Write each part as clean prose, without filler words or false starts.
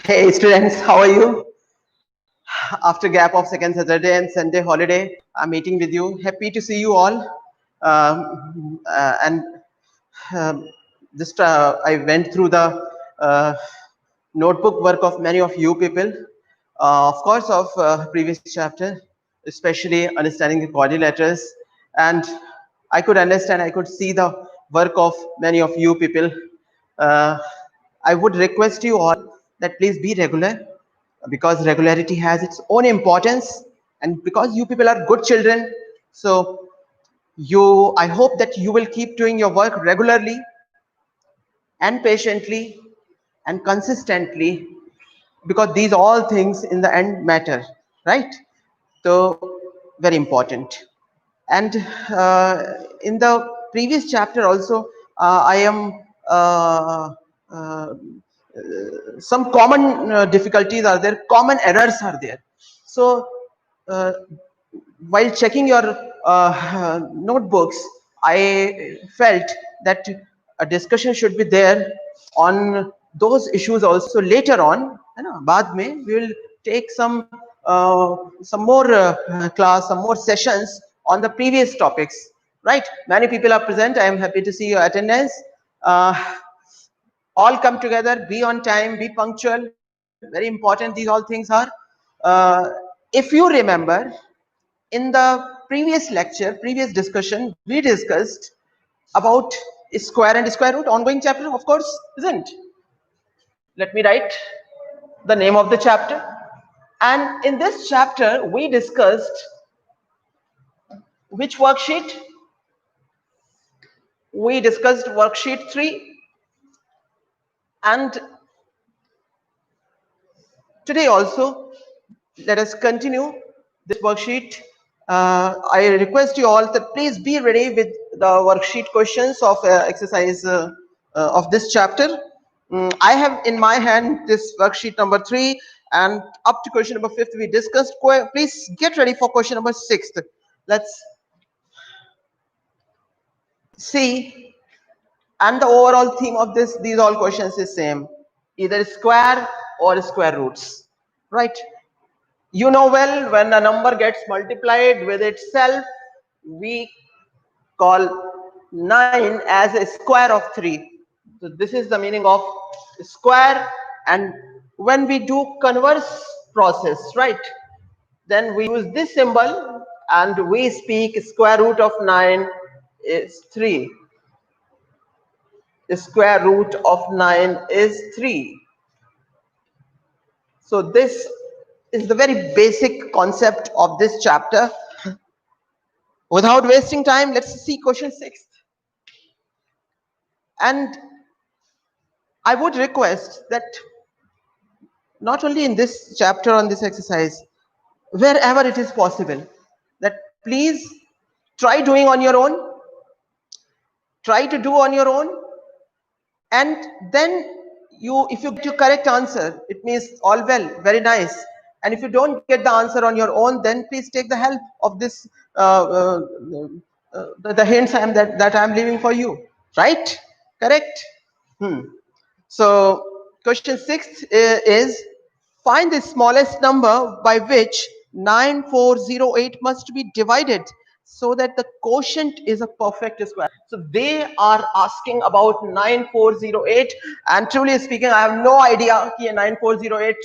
Hey students, how are you? After gap of second Saturday and Sunday holiday, I'm meeting with you. Happy to see you all. And just I went through the notebook work of many of you people. Of course, of previous chapter, especially understanding the quadrilaterals, and I could understand, I could see the work of many of you people. Uh, I would request you all that please be regular because regularity has its own importance, and because you people are good children, so I hope that you will keep doing your work regularly and patiently and consistently, because these all things in the end matter, right? So very important. And in the previous chapter also, I am uh, some common difficulties are there, common errors are there. So uh, while checking your notebooks, I felt that a discussion should be there on those issues also later on. है ना, बाद में we will take some more class, some more sessions on the previous topics. Right? Many people are present. I am happy to see your attendance. All come together, be on time, be punctual, very important, these all things are. If you remember, in the previous lecture, previous discussion, we discussed about square and square root, ongoing chapter, of course, isn't? Let me write the name of the chapter. And in this chapter, we discussed which worksheet? We discussed worksheet 3, and today also, let us continue this worksheet. I request you all to please be ready with the worksheet questions of exercise of this chapter. I have in my hand this worksheet number 3, and up to question number 5 we discussed. Please get ready for question number 6. Let's see. And the overall theme of these all questions is same, either square or square roots, right? You know well, when a number gets multiplied with itself, we call 9 as a square of 3. So this is the meaning of square. And when we do converse process, right, then we use this symbol and we speak square root of 9 is 3. The square root of 9 is 3. So this is the very basic concept of this chapter. Without wasting time, let's see question 6. And I would request that not only in this chapter, on this exercise, wherever it is possible, that please try doing on your own, try to do on your own, and then if you get your correct answer, it means all well, very nice. And if you don't get the answer on your own, then please take the help of this the hints that I'm leaving for you, right? Correct? So question 6 is, find the smallest number by which 9408 must be divided so that the quotient is a perfect square. So they are asking about 9408, and truly speaking, I have no idea कि 9408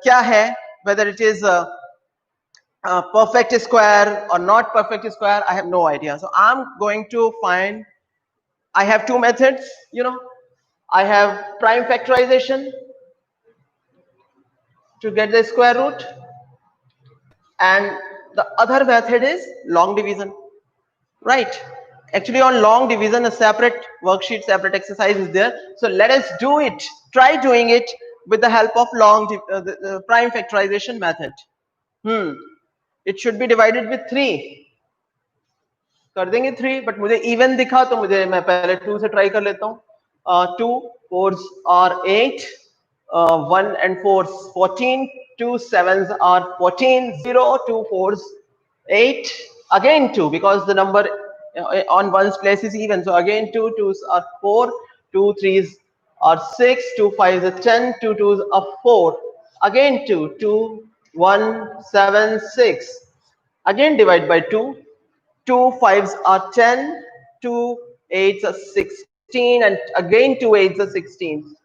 क्या है, whether it is a perfect square or not perfect square. I have no idea. So I'm going to find, I have two methods, I have prime factorization to get the square root, and the other method is long division, right? Actually, on long division, a separate worksheet, separate exercise is there. So let us do it, try doing it with the help of the prime factorization method. It should be divided with 3. कर देंगे 3, but मुझे even दिखा तो मैं पहले 2 से try कर लेता हूँ. 2 4s are 8, 1 and 4s 14, 2 7s are 14, 0 2 4s 8, again 2, because the number on one's place is even, so again 2 2s are 4, 2 3s are 6, 2 5s are 10, 2 2s are 4. Again 2, 2, 1, 7, 6. Again divide by 2. 2 5s are 10, 2 8s are 16, and again 2 8s are 16.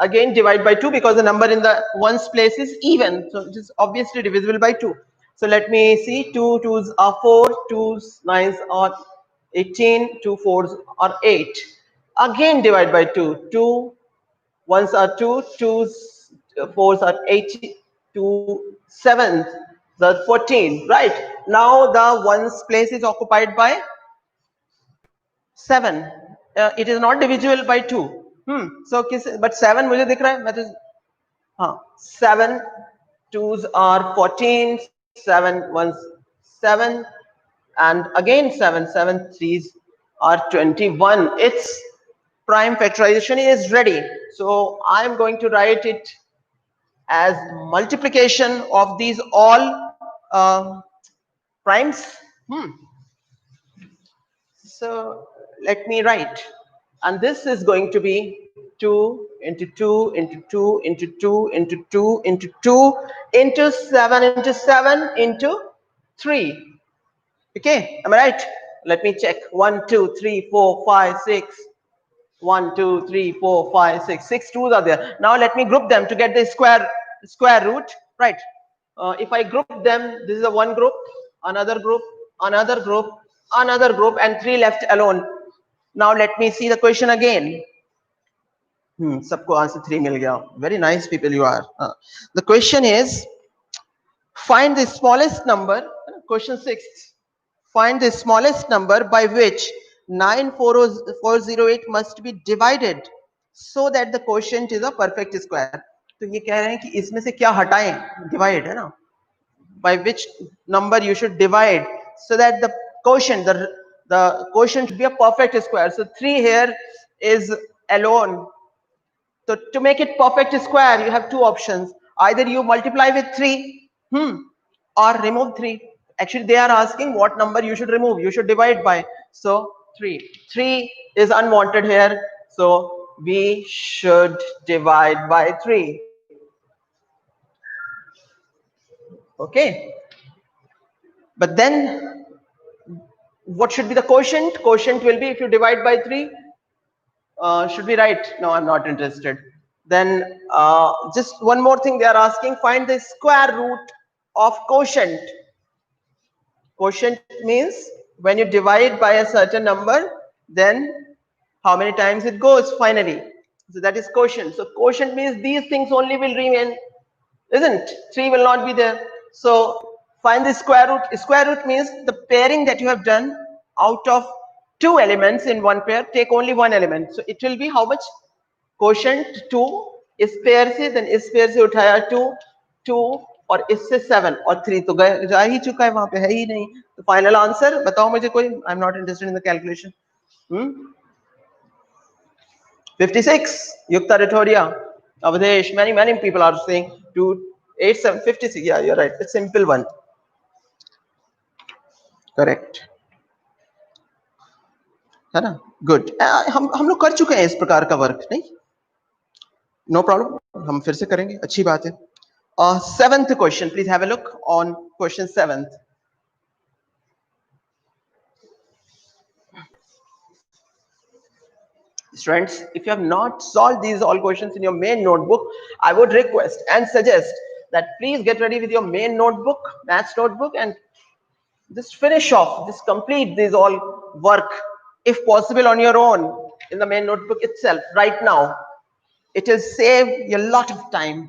Again divide by 2 because the number in the ones place is even, so it is obviously divisible by 2. So let me see, 2 2s are 4, 2 9s are 18, 2 4s are 8. Again divide by 2, 2 1s are 2, 2 4s are 8, 2 7s are 14, right? Now the ones place is occupied by 7. It is not divisible by 2. So but 7 मुझे दिख रहा है, मैं तो हाँ 7 2s are 14, 7 1s 7, and again 7 7 3s are 21. Its prime factorization is ready, so I am going to write it as multiplication of these all primes. So let me write, and this is going to be 2 into 2 into 2 into 2 into 2 into 2 into 7 into 7 into 3. Okay, am I right? Let me check. 1 2 3 4 5 6. 1 2 3 4 5 6. 6 twos are there. Now let me group them to get the square root, right? If I group them, this is a one group, another group, another group, another group, and 3 left alone. Now let me see the question again. सबको answer 3 मिल गया. Very nice people you are. The question is, find the smallest number. Question 6. Find the smallest number by which 94408 must be divided so that the quotient is a perfect square. तो ये कह रहे हैं कि इसमें से क्या हटाएं, divide है ना, by which number you should divide so that the quotient should be a perfect square. So 3 here is alone. So to make it perfect square, you have two options. Either you multiply with 3, or remove 3. Actually, they are asking what number you should remove. You should divide by. So 3. 3 is unwanted here. So we should divide by 3. Okay. But then what should be the quotient? Quotient will be, if you divide by 3, should we write? No, I'm not interested. Then just one more thing they are asking, find the square root of quotient. Quotient means when you divide by a certain number, then how many times it goes finally. So that is quotient. So quotient means these things only will remain, isn't? 3 will not be there. So find the square root. Square root means the pairing that you have done out of 2 elements in one pair, take only one element. So it will be how much? Quotient 2, इस pair से, then इस pair से उठाया 2, 2 और इससे 7 और 3 तो गए, जा ही चुका है, वहां पे है ही नहीं. तो फाइनल आंसर बताओ मुझे कोई. I am not interested in the calculation. 56. Yukta Retoria. Avdesh, many people are saying 2 8 7 56. Yeah, you're right. It's simple one. Correct. है ना? Good. हम लोग कर चुके हैं इस प्रकार का वर्क, नहीं? No problem. हम फिर से करेंगे, अच्छी बात है. 7th question. Please have a look on question 7th. Students, if you have not solved these all questions in your main notebook, I would request and suggest that please get ready with your main notebook, maths notebook, and just finish off, just complete these all work, if possible, on your own in the main notebook itself right now. It will save you a lot of time.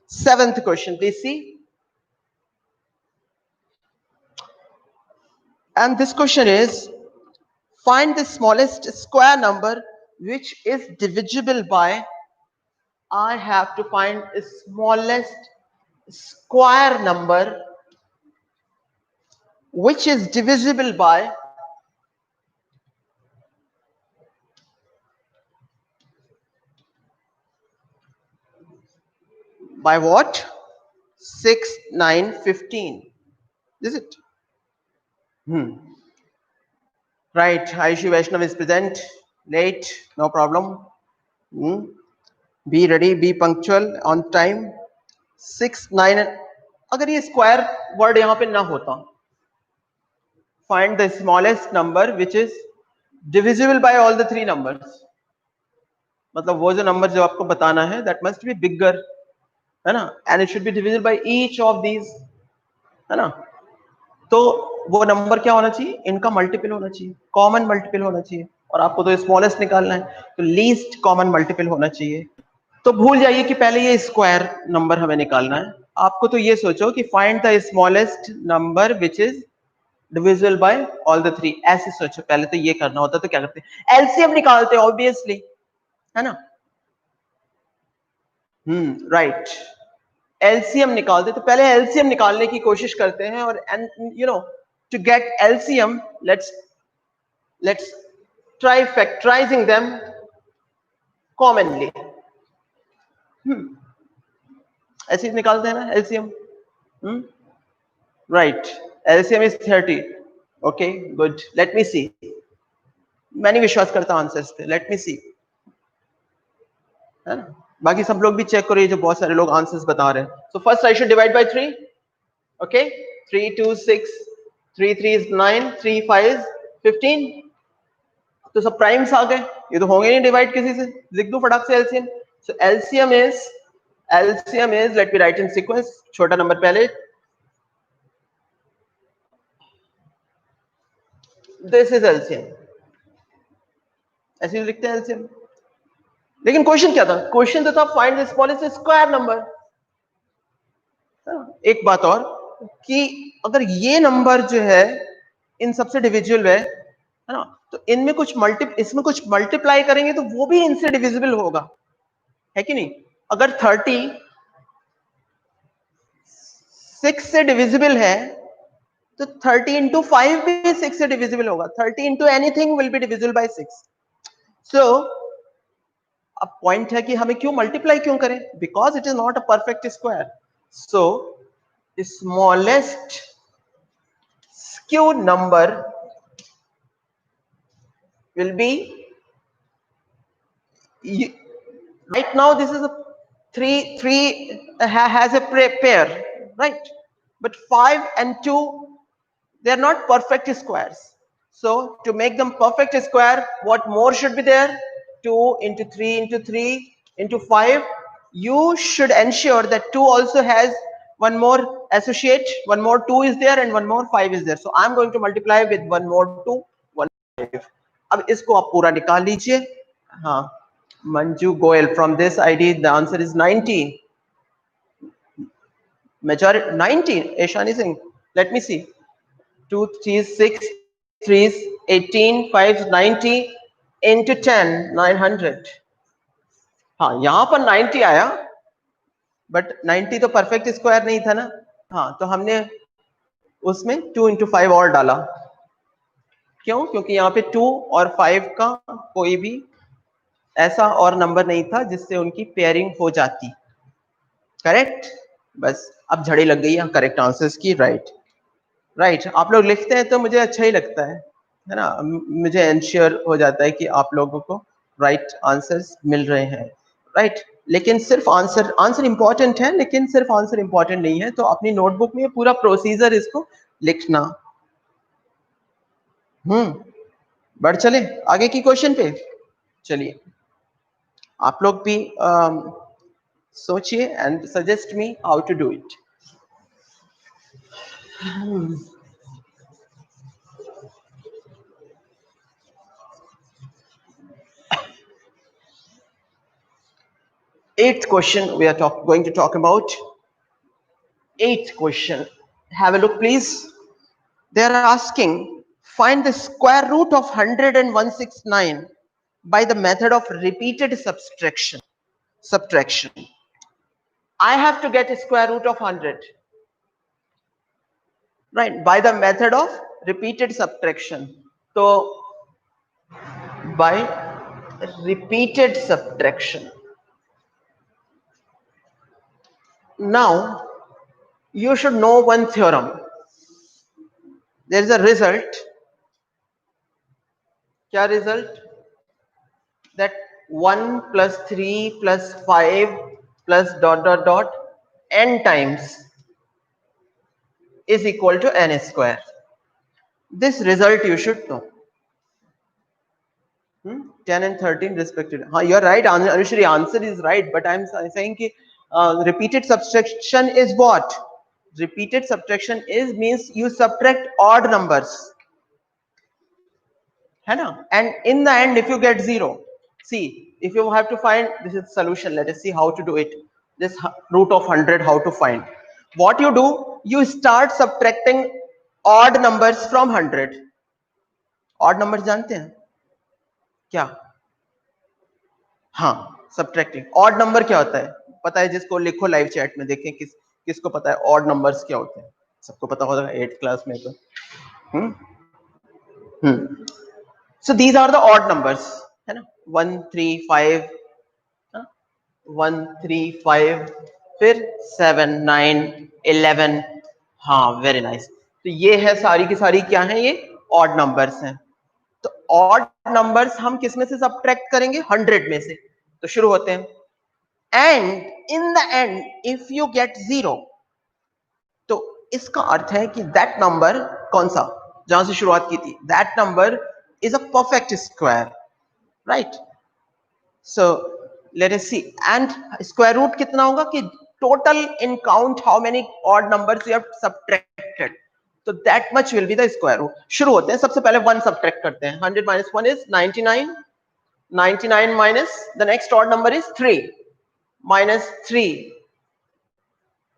7th question, please see. And this question is, find the smallest square number which is divisible by. I have to find the smallest square number which is divisible by what? 6 9 15. Is it? Right, Ayushi Vaishnav is present. Late, no problem. Be ready, B punctual, on time. 6 9. अगर ये square word यहां पे ना होता, find the smallest number which is divisible by all the three numbers. मतलब वो जो number जो आपको बताना है दैट मस्ट बी बिगर, है ना, and it should be divisible by each of these, है ना. तो वो नंबर क्या होना चाहिए, इनका मल्टीपल होना चाहिए, कॉमन मल्टीपल होना चाहिए. और आपको तो स्मॉलेस्ट निकालना है, तो लीस्ट कॉमन मल्टीपल होना चाहिए. तो भूल जाइए कि पहले ये स्क्वायर नंबर हमें निकालना है. आपको तो ये सोचो कि find the smallest number which is divisible by all the three. ऐसे सोचो, पहले तो ये करना होता. तो क्या करते हैं, एलसीएम निकालते हैं ऑब्वियसली, है ना. राइट. एलसीएम निकालते, तो पहले एलसीएम निकालने की कोशिश करते हैं. और and you know, to get LCM, let's try factorising them commonly. ऐसे ही निकालते हैं ना LCM. Right. LCM is 30. Okay good, let me see. मैं नहीं विश्वास करता आंसर्स पे, लेट मी सी, है ना. बाकी सब लोग भी चेक करिए, जो बहुत सारे लोग आंसर्स बता रहे हैं. So first I should divide by 3. Okay, 3 2 6, 3 3 is 9, 3 5 is 15. तो सब प्राइम्स आ गए, ये तो होंगे नहीं डिवाइड किसी से. लिख दो फटाक से LCM. So LCM is let me right in sequence. छोटा नंबर पहले, दिस इज एलसीएम. ऐसे ही लिखते हैं एलसीएम. लेकिन क्वेश्चन क्या था, क्वेश्चन तो था find the smallest square number. एक बात और, कि अगर ये नंबर जो है इन सबसे डिविजिबल है ना, तो इनमें कुछ इसमें कुछ मल्टीप्लाई करेंगे तो वो भी इनसे डिविजिबल होगा, है कि नहीं. अगर 30 6 से डिविजिबल है, तो 30 इंटू 5 भी 6 से डिविजिबल होगा. 30 into anything will be divisible by 6. सो अब पॉइंट है कि हमें क्यों मल्टीप्लाई क्यों करें, because it is not a perfect square. So smallest skew number will be, right now this is a 3 has a pair, right, but 5 and 2, they are not perfect squares. So to make them perfect square, what more should be there, 2 into 3 into 3 into 5. You should ensure that 2 also has one more associate, one more 2 is there and one more 5 is there. So I'm going to multiply with one more 2, 1 5. अब इसको आप पूरा निकाल लीजिए. हाँ, Manju Goel, from this ID the answer is 90. Majority 90. Eshani Singh, let me see. 2 3 6 3 18 5 90 into 10 900. हाँ, यहां पर 90 आया, बट 90 तो परफेक्ट स्क्वायर नहीं था ना. हाँ, तो हमने उसमें 2 into 5 और डाला. क्यों, क्योंकि यहाँ पे 2 और 5 का कोई भी ऐसा और नंबर नहीं था जिससे उनकी पेयरिंग हो जाती. करेक्ट. बस अब झड़ी लग गई है करेक्ट आंसर्स की. राइट. आप लोग लिखते हैं तो मुझे अच्छा ही लगता है ना. मुझे एंश्योर हो जाता है कि आप लोगों को राइट आंसर्स मिल रहे हैं. राइट. लेकिन सिर्फ आंसर इंपॉर्टेंट है, लेकिन सिर्फ आंसर इंपॉर्टेंट नहीं है. तो अपनी नोटबुक में पूरा प्रोसीजर इसको लिखना. बढ़ चले आगे की क्वेश्चन पे. चलिए, आप लोग भी सोचिए and suggest me how to do it. Eighth question we are going to talk about. Eighth question. Have a look, please. They are asking, find the square root of 100 and 169 by the method of repeated subtraction. I have to get a square root of 100. Right, by the method of repeated subtraction. So, by repeated subtraction. Now, you should know one theorem. There is a result. क्या result? That 1 plus 3 plus 5 plus dot dot dot n times is equal to n square. This result you should know. 10 and 13 respectively. You're right, Anushri, answer is right, but I'm saying repeated subtraction is what? Repeated subtraction is means you subtract odd numbers. And in the end, if you get 0, see, if you have to find, this is solution, let us see how to do it. This root of 100, how to find. What you do, you start subtracting odd numbers from 100. Odd numbers जानते हैं क्या? हाँ, subtracting. Odd number क्या होता है? पता है जिसको लिखो लाइव चैट में, देखें किसको पता है odd numbers क्या होते हैं? सबको पता होगा 8th क्लास में तो. So these are the odd numbers, है ना? 1 3 5 1 3 5 फिर 7 9 11. हाँ, वेरी नाइस. तो ये है सारी की सारी क्या है? ये odd numbers हैं. तो odd numbers हम किस में से subtract करेंगे? 100 में से. तो शुरू होते हैं. And in the end, if you get 0, तो इसका अर्थ है कि that number कौन सा? जहां से शुरुआत की थी. That number is a perfect square, right? So let us see. And square root कितना होगा कि total in count how many odd numbers you have subtracted. So that much will be the square root. शुरू होते हैं. सबसे पहले 1 subtract करते हैं. 100 minus 1 is 99. 99 minus the next odd number is 3. Minus 3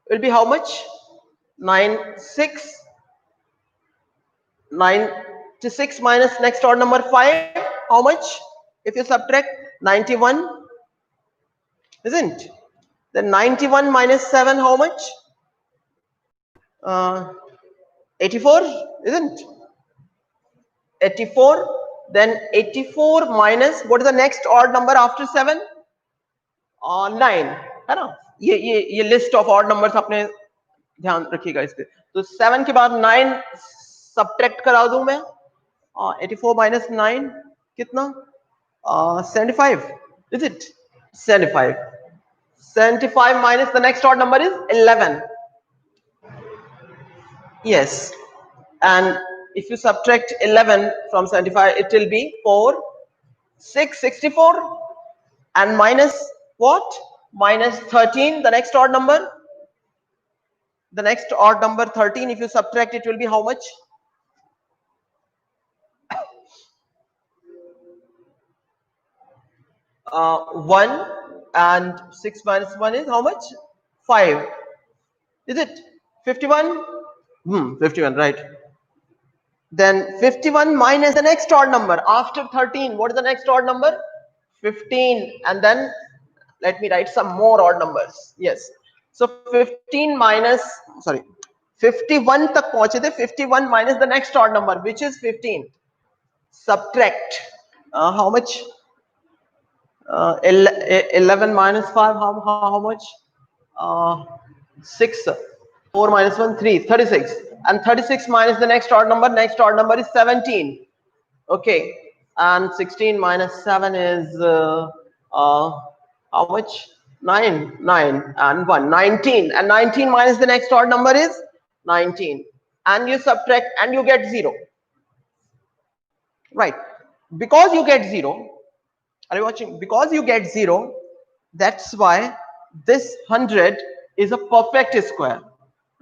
will be how much? 96. 96 minus next odd number 5. How much? If you subtract 91, isn't? Then 91 minus 7, how much? 84, isn't? 84. Then 84 minus, what is the next odd number after 7? 9, है ना? ये list of odd numbers आपने ध्यान रखिएगा इस पे. तो 7 के बाद 9 subtract करा दूं मैं. 84 minus 9 कितना? 75, is it? 75. 75 minus the next odd number is 11. Yes. And if you subtract 11 from 75, it will be 4, 6, 64. And minus what? Minus 13, the next odd number. The next odd number 13, if you subtract, it will be how much? 1. And 6 minus 1 is how much? 5. Is it 51? 51, right. Then 51 minus the next odd number after 13. What is the next odd number? 15. And then let me write some more odd numbers. Yes. So 15 minus, sorry, 51 तक पहुंचे थे. 51 minus the next odd number, which is 15. Subtract. How much? 11 minus 5, how much? 6. 4 minus 1, 3, 36. And 36 minus the next odd number is 17. Okay. And 16 minus 7 is how much? 9. 9 and 1, 19. And 19 minus the next odd number is 19. And you subtract and you get 0. Right. Because you get 0, are you watching? Because you get 0, that's why this 100 is a perfect square.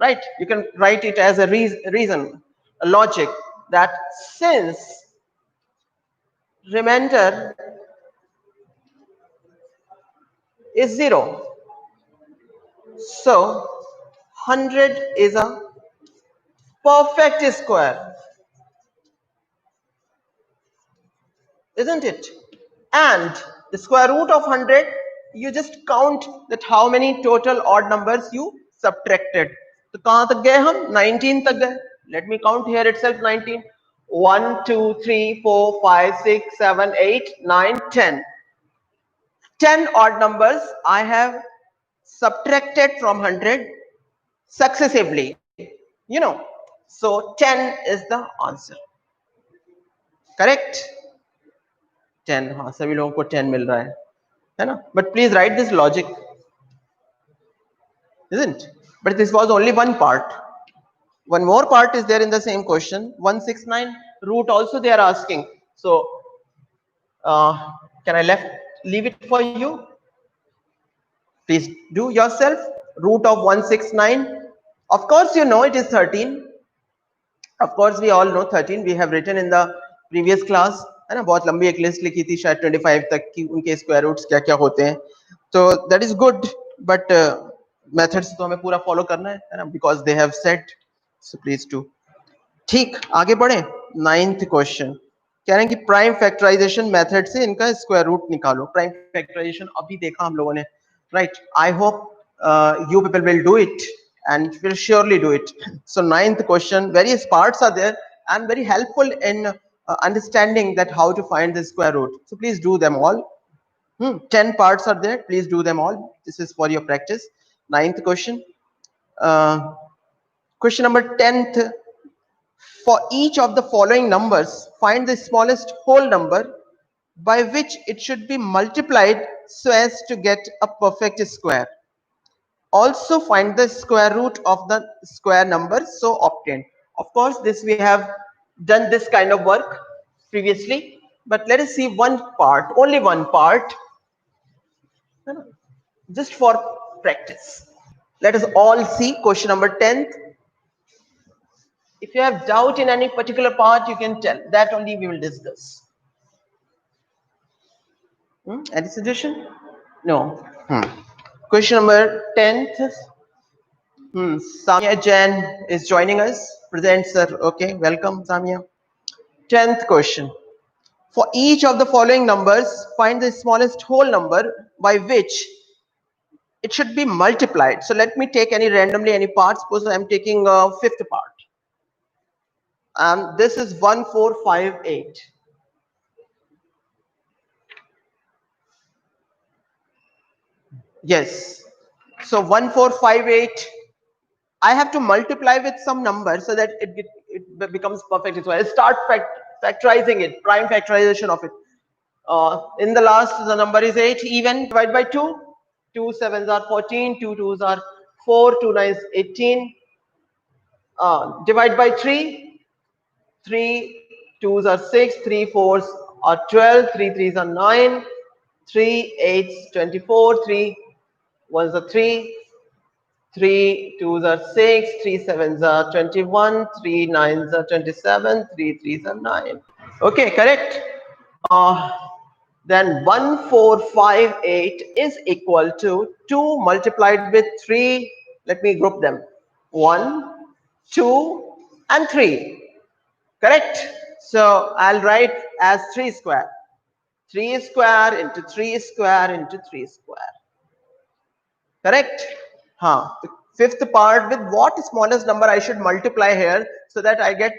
Right? You can write it as a reason, a logic, that since remainder is 0, so 100 is a perfect square, isn't it? And the square root of 100, you just count that how many total odd numbers you subtracted. तो कहां तक गए हम? 19 तक गए. Let me count here itself. 19. 1 2 3 4 5 6 7 8 9 10. 10 odd numbers I have subtracted from 100 successively. You know, so 10 is the answer. Correct? 10. हाँ, सभी लोगों को 10 मिल रहा है. है ना? But please write this logic, isn't? But this was only one part. One more part is there in the same question. 169 root also they are asking. So can I leave it for you? Please do yourself. Root of 169. Of course, you know it is 13. Of course, we all know 13. We have written in the previous class. है ना? बहुत लंबी एक list लिखी थी शायद 25 तक की उनके स्क्वायर रूट्स क्या क्या होते हैं. तो that is good, but methods तो हमें पूरा फॉलो करना है ना? Because they have said. So please do. ठीक, आगे बढ़े. 9th क्वेश्चन कह रहे हैं कि प्राइम फैक्टराइजेशन मेथड से इनका स्क्वायर रूट निकालो. प्राइम फैक्टराइजेशन अभी देखा हम लोगों ने, right? I hope you people will do it and will surely do it. So 9th question, various parts are there and very helpful in understanding that how to find the square root. So please do them all. 10 parts are there, please do them all. This is for your practice. 9th question, question number 10th. For each of the following numbers, find the smallest whole number by which it should be multiplied so as to get a perfect square. Also find the square root of the square number so obtained. Of course, this we have done this kind of work previously, but let us see one part, only one part, just for practice. Let us all see question number 10th. If you have doubt in any particular part, you can tell. That only we will discuss. Any suggestion? No. Question number 10th. Samia Jain is joining us. Present, sir. Okay, welcome, Samia. 10th question. For each of the following numbers, find the smallest whole number by which it should be multiplied. So let me take any randomly any part. Suppose I am taking a fifth part. And this is 1458. Yes. So 1458. I have to multiply with some number so that it becomes perfect. So I start factorizing it, prime factorization of it. In the last, the number is 8. Even divide by 2. 2 sevens are 14. 2 twos are 4. 2 nines 18. Divide by 3. 3 twos are 6. 3 fours are 12. 3 threes are 9. 3 eights 24. 3 ones are 3. 3 twos are 6, 3 sevens are 21, 3 nines are 27, 3 threes are 9. Okay, correct. Then 1458 is equal to 2 multiplied with 3. Let me group them. 1, 2, and 3. Correct. So I'll write as 3 square. 3 square into 3 square into 3 square. Correct? The fifth part, with what smallest number I should multiply here so that I get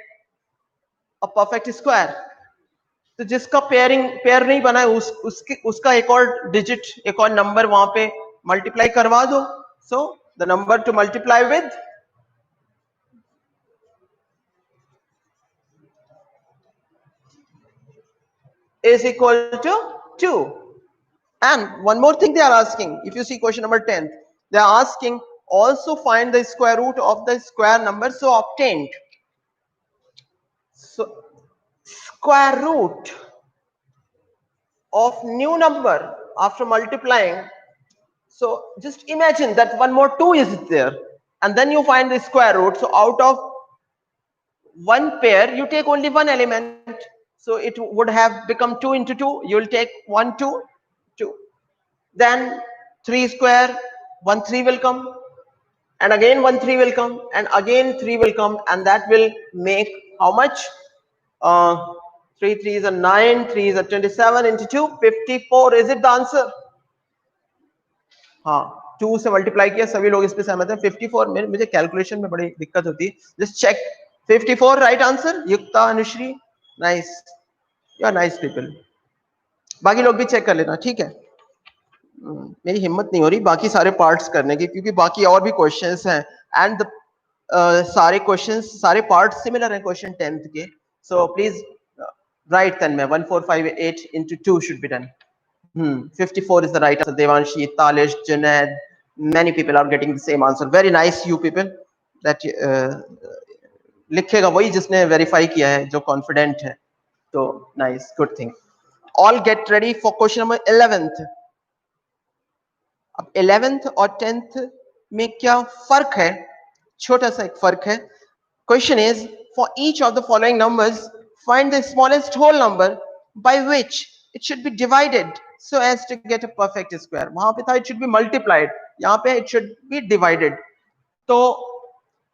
a perfect square. तो जिसका pair नहीं बना है उसका एक और digit, एक और नंबर वहां पे मल्टीप्लाई करवा दो. So the number to multiply with is equal to 2. And one more thing they are asking, if you see question number 10, they are asking also find the square root of the square number so obtained. So square root of new number after multiplying. So just imagine that one more 2 is there and then you find the square root. So out of one pair you take only one element. So it would have become 2 into 2. You will take 1, 2, 2. Then 3 square, 1 3 will come, and again 1 3 will come, and again 3 will come, and that will make how much? 3 3s are 9, 3s are 27 into 2, 54. Is it the answer? हाँ, 2 से multiply किया, सभी लोग इस पे सहमत हैं. 54. मुझे कैलकुलेशन में बड़ी दिक्कत होती है. Just check. 54 right answer. Yukta, Anushree, nice. You are nice people. बाकी लोग भी चेक कर लेना, ठीक है? मेरी हिम्मत नहीं हो रही बाकी सारे पार्ट्स करने की, क्योंकि बाकी और भी क्वेश्चंस हैं एंड सारे क्वेश्चंस, सारे पार्ट्स सिमिलर हैं क्वेश्चन 10th के. सो प्लीज राइट 10 में 1458 into 2 should be done. 54 is the right answer. Devanshi, Talish, Junaid, many people are getting the same answer. Very nice, you people. That लिखेगा वही जिसने verify किया है, जो confident है. तो nice, good thing. All get ready for question number 11th. अब 11th और 10th में क्या फर्क है? छोटा सा एक फर्क है. Question is, for each of the following numbers, find the smallest whole number by which it should be divided so as to get a perfect square. वहां पे था it should be multiplied, यहाँ पे it should be divided. तो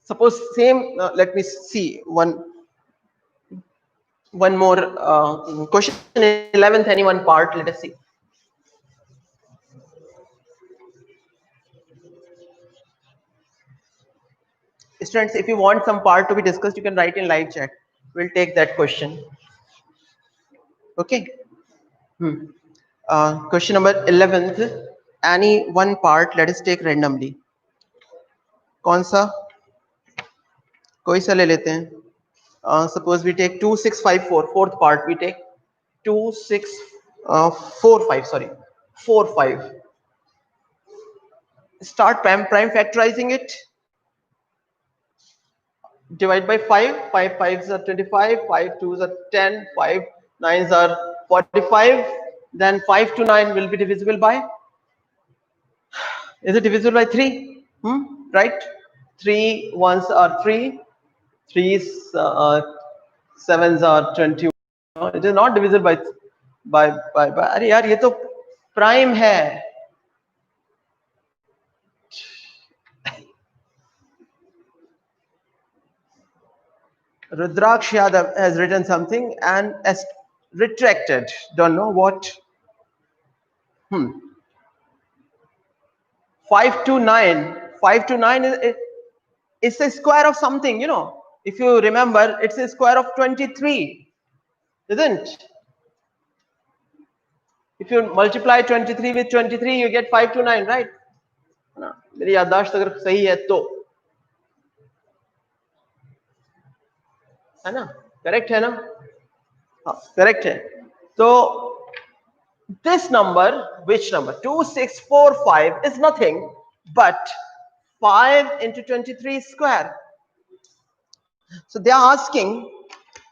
suppose same, let me see one more question. 11th, any one part, let us see. Students, if you want some part to be discussed, you can write in live chat. We'll take that question. Okay. Question number 11th, any one part, let us take randomly. कौन सा? कोई सा ले लेते हैं. Suppose we take 2654, fourth part we take 2645, sorry, 45. Start prime factorizing it. Divide by 5, 5 5s are 25, 5 2s are 10, 5 9s are 45. Then 5 to 9 will be divisible by, is it divisible by 3? Right? 3 1s are 3, 3s 7s are 21. No, it is not divisible by अरे यार ये तो prime है. Rudraksh Yadav has written something and has retracted. Don't know what. 5 to 9. 5 to 9 is the square of something, you know. If you remember, it's a square of 23, isn't? If you multiply 23 with 23, you get 5 to 9, right? मेरी याददाश्त अगर सही है तो, है ना? Correct है ना? हाँ, करेक्ट है. तो this number, which number? 2645 is nothing but 5 into 23 square. So they are asking,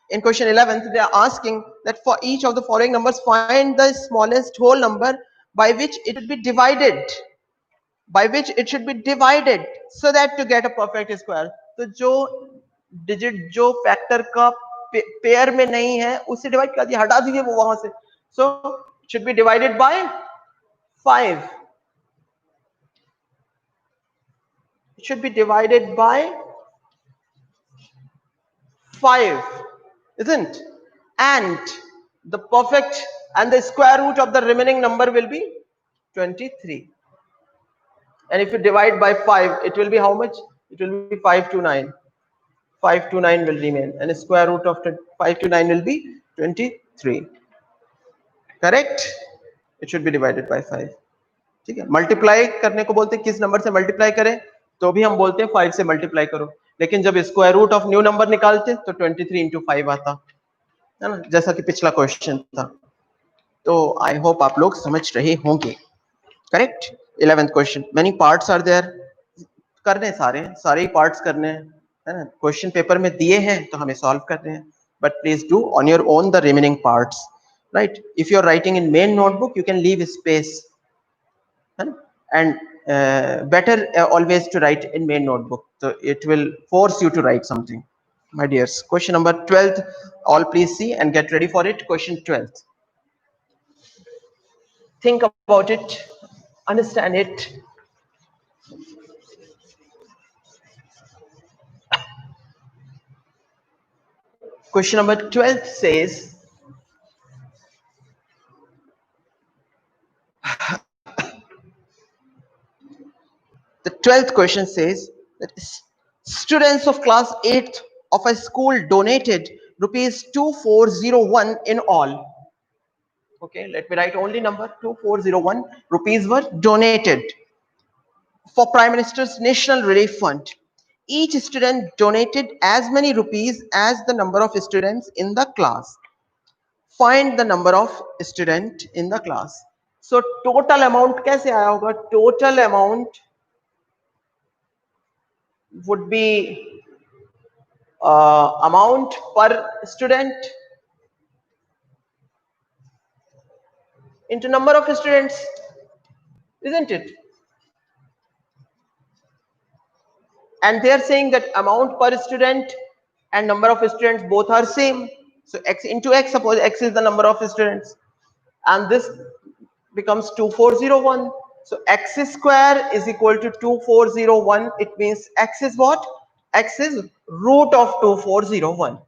in question 11th, they are asking that for each of the following numbers, find the smallest whole number by which it should be divided. By which it should be divided so that to get a perfect square. तो जो digit जो factor का pair में नहीं है उससे divide कर दिया, हटा दीजिए वो वहां से. So it should be divided by 5. It should be divided by 5, isn't? And the perfect and the square root of the remaining number will be 23. And if you divide by 5, it will be how much? It will be 5 to 9. 5 to 9 will remain, and the square root of 5 to 9 will be 23. Correct? It should be divided by 5. ठीक है. Multiply करने को बोलते हैं, किस number से multiply करें, तो भी हम बोलते हैं 5 से मल्टीप्लाई करो. लेकिन जब square root of new number निकालते तो 23 into 5 आता है ना, जैसा कि पिछला क्वेश्चन था. तो आई होप आप लोग समझ रहे होंगे. Correct. 11th question, many parts are there. करने सारे ही पार्ट्स करने हैं, है ना. क्वेश्चन पेपर में दिए हैं तो हमें सॉल्व करने हैं, but please do on your own the remaining parts. Right. If you are writing in main notebook, you can leave space, and better always to write in main notebook, so it will force you to write something. My dears, question number 12th, all please see and get ready for it. Question 12th, think about it, understand it. Question number 12th says, the 12th question says that students of class 8th of a school donated rupees 2401 in all. Okay, let me write only number. 2401 rupees were donated for Prime Minister's National Relief Fund. Each student donated as many rupees as the number of students in the class. Find the number of students in the class. So total amount कैसे आया होगा? Total amount would be amount per student into number of students, isn't it? And they are saying that amount per student and number of students both are same. So x into x, suppose x is the number of students, and this becomes 2401. So x square is equal to 2401. It means x is what? X is root of 2401.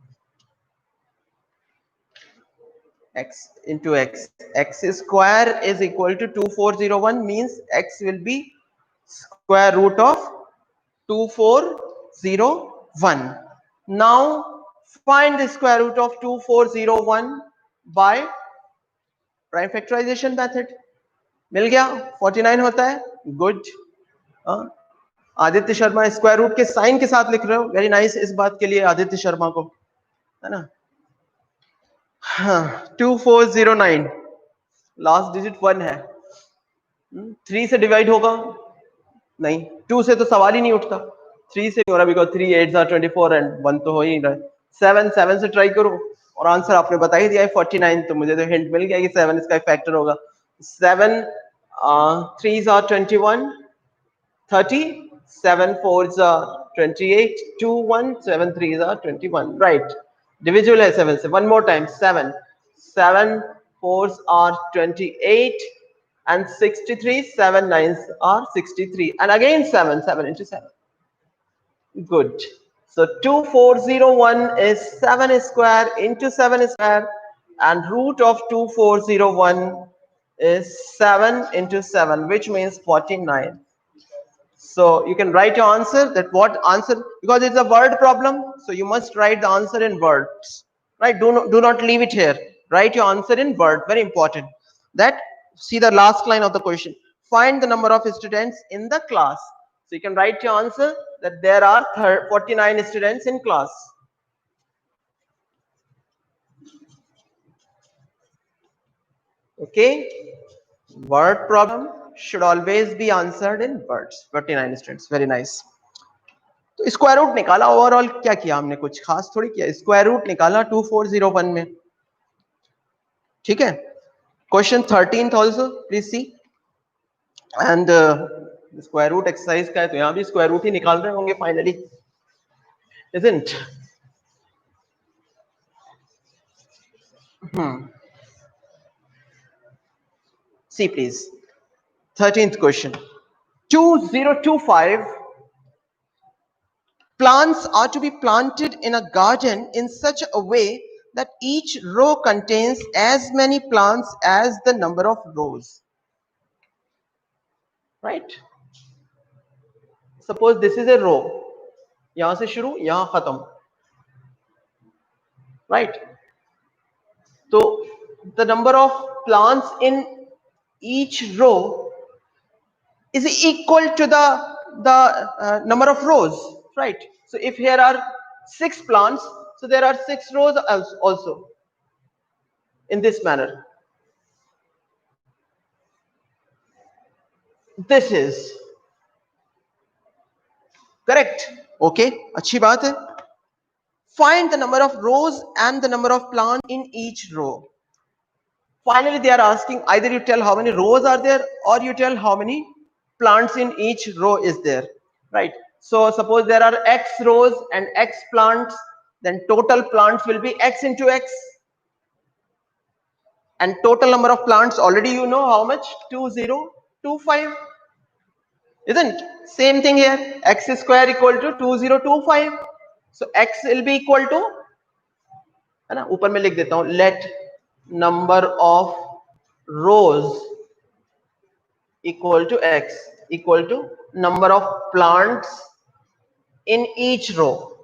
X into x. X square is equal to 2401 means x will be square root of 2401. Now find the square root of 2401 by prime factorization method. मिल गया? 49 होता है. Good. Aditya Sharma square root के sign के साथ लिख रहे हो. Very nice. इस बात के लिए आदित्य शर्मा को, है ना? हाँ, 2409 लास्ट डिजिट 1 है. 3 से डिवाइड होगा नहीं, 2 से तो सवाल ही नहीं उठता. 3 से नहीं हो रहा बिकॉज 3 8 24 एंड 1 तो हो ही रहा है. 7 से ट्राई करो और आंसर आपने बता ही दिया है 49. तो मुझे तो हिंट मिल गया कि 7 इसका फैक्टर होगा. 7 3s are 21, 30, 7 4s are 28, 2 1, 7 3s are 21. Right. Divisible है 7 से. One more time. 7 4s are 28 and 63. 7 9s are 63 and again 7 into 7. Good. So 2401 is 7 square into 7 square, and root of 2401 is 7 into 7, which means 49. So you can write your answer. That what answer? Because it's a word problem, so you must write the answer in words. Right? Do not leave it here. Write your answer in word. Very important. That, see the last line of the question. Find the number of students in the class. So you can write your answer that there are 49 students in class. Okay. Word problem should always be answered in words. 49 students. Very nice. तो square root निकाला. Overall क्या किया हमने? कुछ खास थोड़ी किया. Square root निकाला 2401 में. ठीक है. Question 13th also please see. And square root exercise का है तो यहाँ भी स्क्वायर रूट ही निकाल रहे होंगे finally, isn't? See please. 13th question. 2025 plants are to be planted in a garden in such a way that each row contains as many plants as the number of rows. Right? Suppose this is a row. यहाँ से शुरू, यहाँ खत्म. Right? So the number of plants in each row is equal to the number of rows. Right? So if here are 6 plants, so there are 6 rows also in this manner. This is correct. Okay, अच्छी बात है. Find the number of rows and the number of plants in each row. Finally, they are asking either you tell how many rows are there or you tell how many plants in each row is there. Right? So suppose there are x rows and x plants, then total plants will be x into x. And total number of plants already you know how much? 2025. Isn't? Same thing here. X square equal to 2025. So x will be equal to, है ना, ऊपर में लिख देता हूं, let number of rows equal to x equal to number of plants in each row.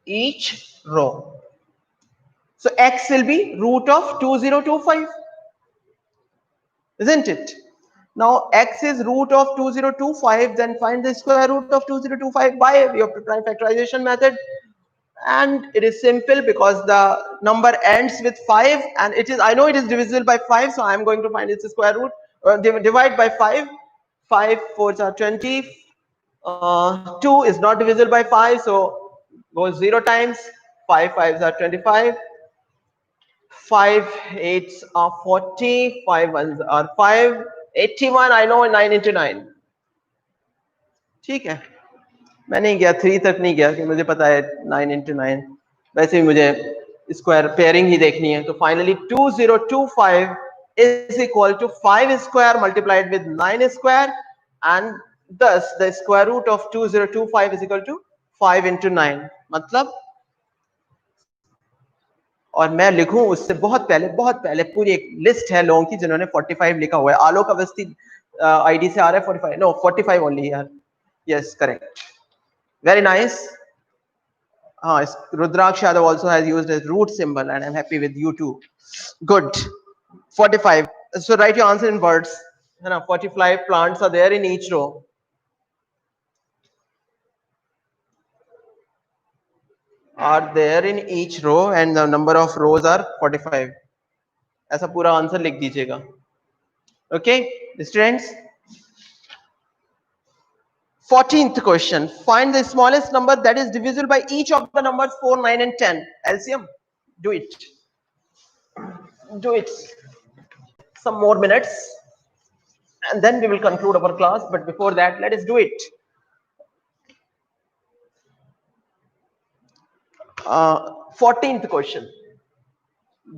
Each row. So x will be root of 2025. Isn't it? Now x is root of 2025, then find the square root of 2025 by way of prime factorization method. And it is simple because the number ends with 5, and it is, I know it is divisible by 5, so I am going to find its square root. Divide by 5. 5 4s are 20. 2 is not divisible by 5, so goes 0 times. 5 5s are 25. 5 8s are 40. 5 1s are 5. 81, I know 9 into 9. ठीक है, मैं नहीं गया 3 तक, नहीं गया कि मुझे पता है 9 into 9. वैसे भी मुझे स्क्वायर पेयरिंग ही देखनी है. तो finally 2025 is equal to 5 square multiplied with 9 square, and thus the square root of 2025 is equal to 5 into 9. मतलब, और मैं लिखूं उससे बहुत पहले पूरी एक लिस्ट है लोगों की जिन्होंने 45 लिखा हुआ है. आलोक अवस्थी आईडी से आ रहा है 45. नो 45 ओनली यार. Yes correct, very nice. Rudraksh Yadav also has used as root symbol, and I'm happy with you too. Good. 45. So write your answer in words. 45 plants are there in each row. Are there in each row, and the number of rows are 45. ऐसा पूरा answer लिख दीजिएगा. Okay, students. 14th question. Find the smallest number that is divisible by each of the numbers 4, 9, and 10. LCM. Do it. Do it. Some more minutes, and then we will conclude our class. But before that, let us do it. 14th question.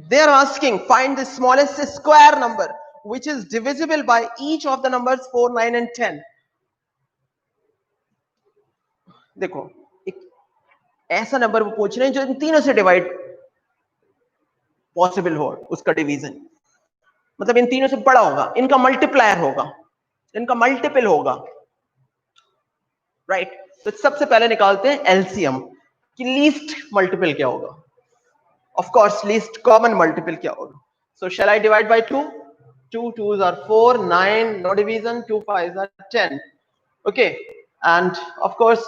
They are asking, find the smallest square number which is divisible by each of the numbers 4, 9, and 10. देखो, एक ऐसा number वो पूछ रहे हैं जो इन तीनों से डिवाइड पॉसिबल हो, उसका डिवीजन मतलब इन तीनों से बड़ा होगा, इनका मल्टीप्लायर होगा, इनका मल्टीपल होगा. राइट. तो सबसे पहले निकालते हैं एलसीएम कि लीस्ट मल्टीपल क्या होगा. Of course, least common multiple क्या होगा. So shall I divide by 2? 2 2s are 4, 9, no division. 2 5s are 10. Okay, and of course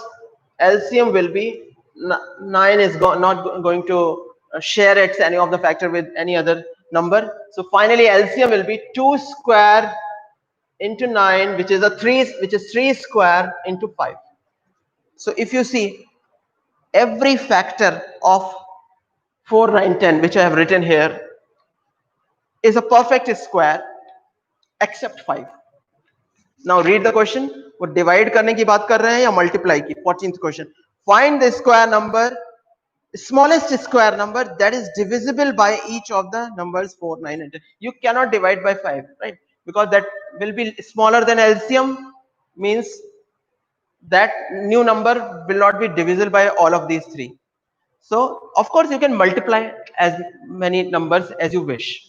LCM will be 9 is not going to share its any of the factor with any other number. So finally LCM will be 2 square into 9, which is 3 square into 5. So if you see, every factor of 4, 9, 10 which I have written here is a perfect square except 5. Now read the question. वो divide करने की बात कर रहे हैं या multiply की? 14th question. Find the square number, smallest square number that is divisible by each of the numbers 4, 9, and 10. You cannot divide by 5, right? Because that will be smaller than LCM, means that new number will not be divisible by all of these three. So of course you can multiply as many numbers as you wish.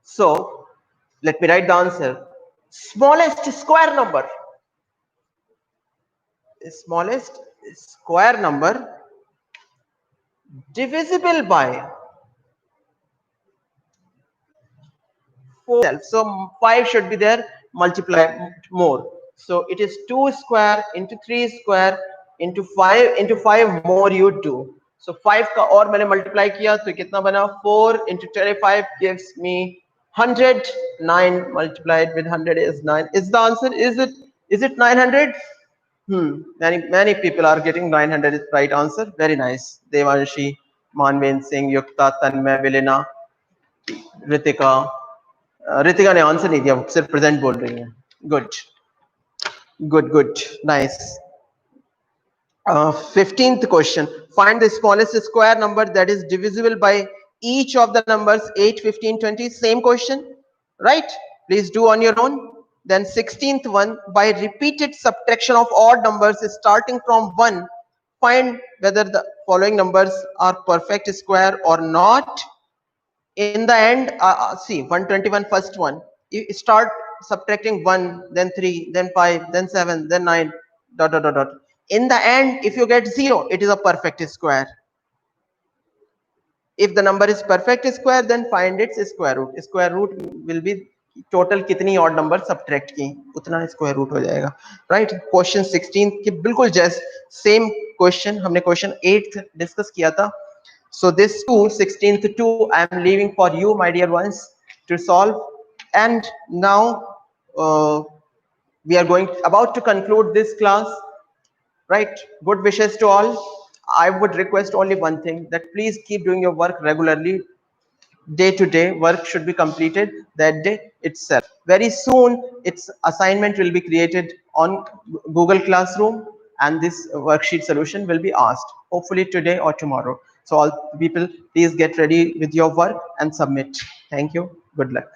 So let me write the answer. Smallest square number. Smallest square number divisible by 4. So 5 should be there, multiply more. So it is 2 square into 3 square into 5 more you do. So 5 का और मैंने multiply किया तो कितना बना? 4 into 25 gives me 100. 9 multiplied with 100 is 9. Is the answer? Is it 900? Many people are getting 900 is right answer. Very nice. Devanshi, Manveen Singh, Yukta, Tanmay, Vilena, Ritika. Ritika ने answer नहीं दिया, सिर्फ प्रेजेंट बोल रही है. Good nice. 15th question. Find the smallest square number that is divisible by each of the numbers 8, 15, 20. Same question, right? Please do on your own. Then 16th one, by repeated subtraction of odd numbers starting from 1, find whether the following numbers are perfect square or not. In the end, see 121 first one, you start subtracting 1, then 3, then 5, then 7, then 9, dot. In the end, if you get 0, it is a perfect square. If the number is perfect square, then find its square root. Square root will be total कितनी odd number subtract की उतना square root हो जाएगा, right. Question 16 के बिल्कुल just same question, हमने question 8 discuss किया था. So this 16th 2 I am leaving for you, my dear ones, to solve. And now we are going about to conclude this class, right? Good wishes to all. I would request only one thing, that please keep doing your work regularly. Day to day work should be completed that day itself. Very soon its assignment will be created on Google Classroom, and this worksheet solution will be asked hopefully today or tomorrow. So all people, please get ready with your work and submit. Thank you. Good luck.